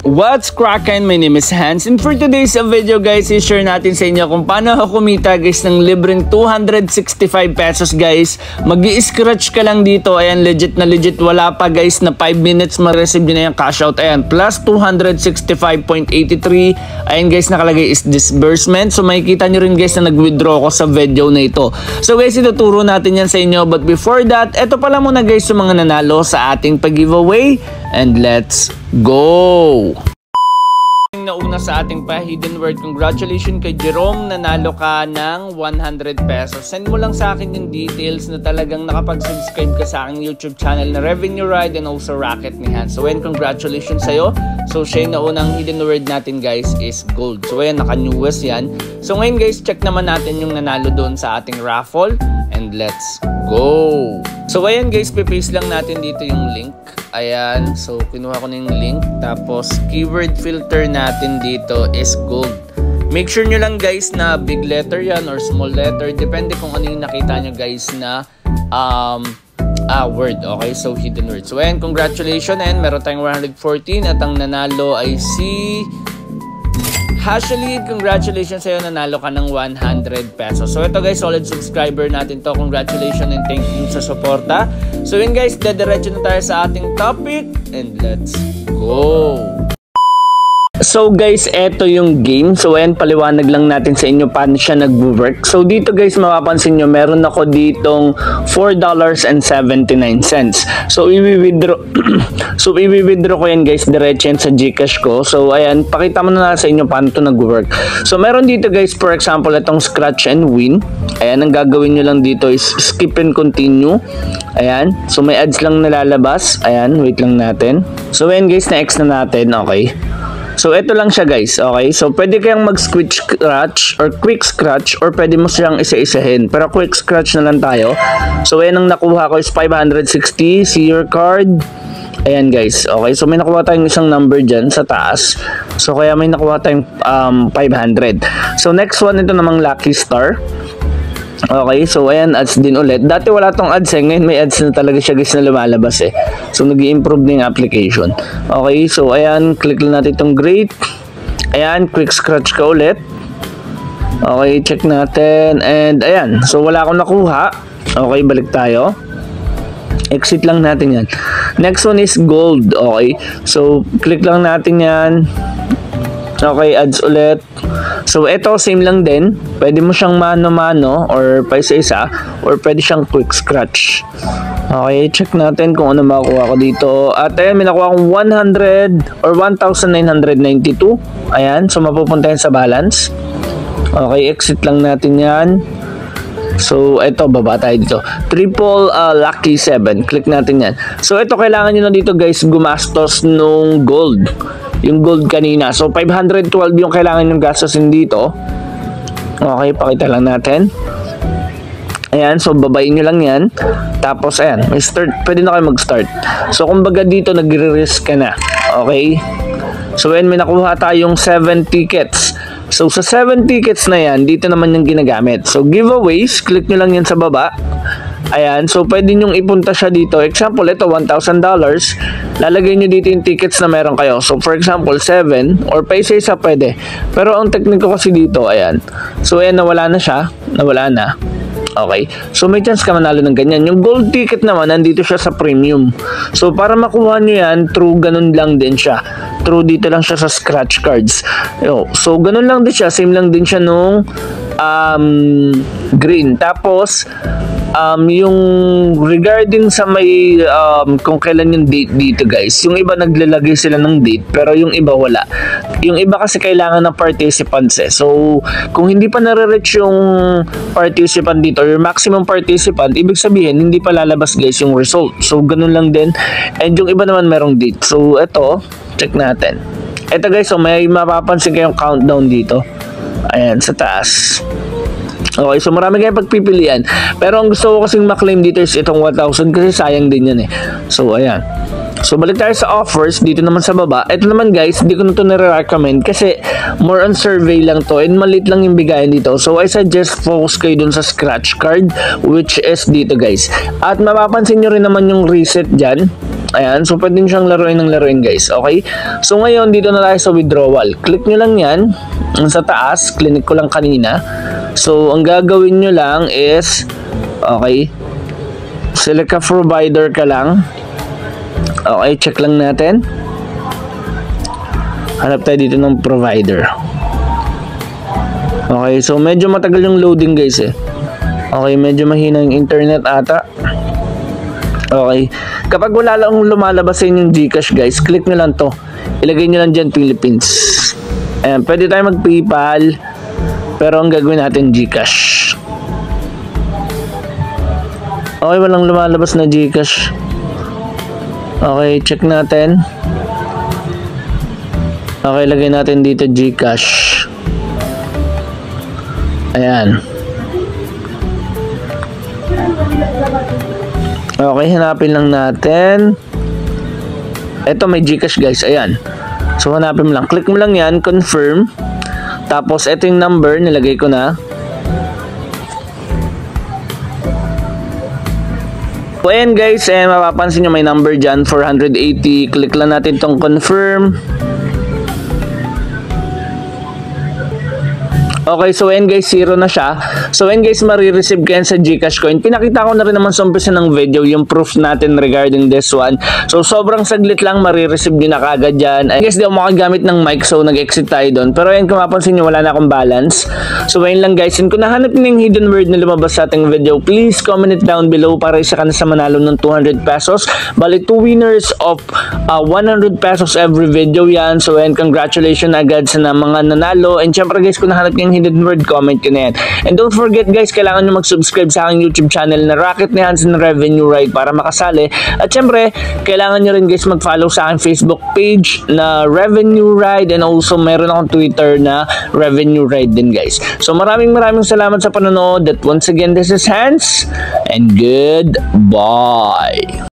What's crackin'? My name is Hans, and for today's video guys, i-share natin sa inyo kung paano ako kumita guys ng libreng 265 pesos guys. Mag-i-scratch ka lang dito, ayan, legit na legit, wala pa guys na 5 minutes ma-receive nyo na yung cash out, ayan, plus 265.83, ayan guys, nakalagay is disbursement. So makikita nyo rin guys na nag-withdraw ko sa video na ito. So guys, ituturo natin yan sa inyo, but before that, eto pala muna guys yung mga nanalo sa ating pag-giveaway, and let's go! Nauna sa ating pa-hidden word, congratulations kay Jerome, nanalo ka ng 100 pesos. Send mo lang sa akin yung details na talagang nakapag-subscribe ka sa aking YouTube channel na Revenue Ride and also Racket ni Hans. So ayan, congratulations sa'yo. So siya yung naunang hidden word natin guys is gold. So ayan, naka-newest yan. So ngayon guys, check naman natin yung nanalo doon sa ating raffle, and let's go! So ayan guys, pipaste lang natin dito yung link. Ayan, so kinuha ko na yung link. Tapos keyword filter natin dito is gold. Make sure nyo lang guys na big letter yan or small letter. Depende kung ano yung nakita nyo guys na word. Okay, so hidden word. So ayan, congratulations. And meron tayong 114 at ang nanalo ay si Ashley. Congratulations sa'yo, nanalo ka ng 100 pesos. So ito guys, solid subscriber natin to. Congratulations and thank you sa suporta. So yun guys, dediretso na tayo sa ating topic, and let's go! So guys, eto yung game. So ayan, paliwanag lang natin sa inyo paano siya nag-work. So dito guys, mapapansin nyo, meron ako ditong $4.79. So i-withdraw so i-withdraw ko yan guys, diretso yan sa GCash ko. So ayan, pakita mo na sa inyo paano to nag-work. So meron dito guys, for example, itong scratch and win. Ayan, ang gagawin nyo lang dito is skip and continue. Ayan, so may ads lang nalalabas. Ayan, wait lang natin. So ayan guys, na-X na natin, okay. So, ito lang siya guys, okay? So, pwede kayang mag-quick scratch or quick scratch or pwede mo siyang isa-isahin. Pero quick scratch na lang tayo. So, ayan ang nakuha ko is 560. See your card. Ayan guys, okay? So, may nakuha tayong isang number dyan sa taas. So, kaya may nakuha tayong 500. So, next one, ito namang Lucky Star. Okay, so ayan, ads din ulit. Dati wala tong ads eh, ngayon may ads na talaga siya guys na lumalabas eh. So nag-i-improve na yung application. Okay, so ayan, click lang natin itong great. Ayan, quick scratch ka ulit. Okay, check natin. And ayan, so wala akong nakuha. Okay, balik tayo. Exit lang natin yan. Next one is gold. Okay, so click lang natin yan. Okay, ads ulit. So, ito, same lang din. Pwede mo siyang mano-mano or pa isa-isa or pwede siyang quick scratch. Okay, check natin kung ano makuha ko dito. At ayan, may nakuha akong 100 or 1,992. Ayan, so mapupunta yan sa balance. Okay, exit lang natin yan. So, ito, baba tayo dito. Triple Lucky 7. Click natin yan. So, ito, kailangan nyo na dito guys gumastos nung gold. Yung gold kanina. So, 512 yung kailangan yung gastosin dito. Okay, pakita lang natin. Ayan, so babayin nyo lang yan. Tapos, ayan, may start. Pwede na kayo mag-start. So, kumbaga dito, nagre-risk ka na. Okay? So, ayan, may nakuha tayong 7 tickets. So, sa 7 tickets na yan, dito naman yung ginagamit. So, giveaways, click nyo lang yan sa baba. Ayan, so pwede nyong ipunta siya dito. Example, ito, $1,000. Lalagay nyo dito yung tickets na meron kayo. So, for example, 7 or pa isa-isa pwede. Pero ang technique ko kasi dito, ayan. So, ayan, nawala na siya. Nawala na. Okay. So, may chance ka manalo ng ganyan. Yung gold ticket naman, nandito siya sa premium. So, para makuha nyo yan, true, ganun lang din siya. True, dito lang siya sa scratch cards. So, ganun lang din siya. Same lang din siya nung green. Tapos, yung regarding sa may kung kailan yung date dito guys, yung iba naglalagay sila ng date pero yung iba wala. Yung iba kasi kailangan ng participants eh. So kung hindi pa nare-reach yung participant dito or maximum participant, ibig sabihin hindi pa lalabas guys yung result. So ganun lang din. And yung iba naman merong date. So ito, check natin. Ito guys, so may mapapansin kayong countdown dito. Ayan, sa taas. Okay, so marami kayong pagpipilian. Pero ang gusto ko kasing maklaim dito is itong 1,000 kasi sayang din yan eh. So, ayan. So, balik tayo sa offers. Dito naman sa baba. Ito naman guys, hindi ko na ito nare-recommend kasi more on survey lang to and maliit lang yung bigayan dito. So, I suggest focus kayo dun sa scratch card which is dito guys. At mapapansin nyo rin naman yung reset dyan. Ayan, so pwede siyang laruin ng laruin guys, okay? So ngayon, dito na tayo sa withdrawal. Click nyo lang yan, sa taas, clinic ko lang kanina. So, ang gagawin nyo lang is, okay, select a provider ka lang. Okay, check lang natin. Hanap tayo dito ng provider. Okay, so medyo matagal yung loading guys eh. Okay, medyo mahina yung internet ata. Okay, kapag wala lang lumalabas sa inyong Gcash guys, click nyo lang to. Ilagay nyo lang dyan Philippines. Ayan, pwede tayo mag PayPal, pero ang gagawin natin Gcash. Okay, walang lumalabas na Gcash. Okay, check natin. Okay, lagay natin dito Gcash. Ayan. Okay, hanapin lang natin. Ito may Gcash guys, ayan. So hanapin mo lang, click mo lang yan, confirm. Tapos ito yung number, nilagay ko na. So ayan guys, mapapansin nyo may number dyan, 480. Click lang natin tong confirm. Okay, so ayan guys, 0 na siya. So ayan guys, marireceive kayo sa Gcash coin. Pinakita ko na rin naman sa umpisa ng video yung proof natin regarding this one. So sobrang saglit lang, marireceive nyo na kagad yan. I guess di ako makagamit ng mic, so nag-exit tayo doon. Pero ayan, kung mapansin nyo, wala na akong balance. So ayun lang guys, and kung nahanap nyo yung hidden word na lumabas sa ating video, please comment it down below para isa ka na sa manalo ng 200 pesos. Bali, 2 winners of 100 pesos every video yan. So ayan, congratulations agad sa mga nanalo. And syempre guys, kung nahanap nyo hidden word, comment ko na yan. And don't forget guys, kailangan nyo mag-subscribe sa aking YouTube channel na Rocket ni Hansen Revenue Ride para makasali. At syempre, kailangan nyo rin guys mag-follow sa aking Facebook page na Revenue Ride, and also meron akong Twitter na Revenue Ride din guys. So maraming salamat sa panonood. That once again, this is Hans, and goodbye.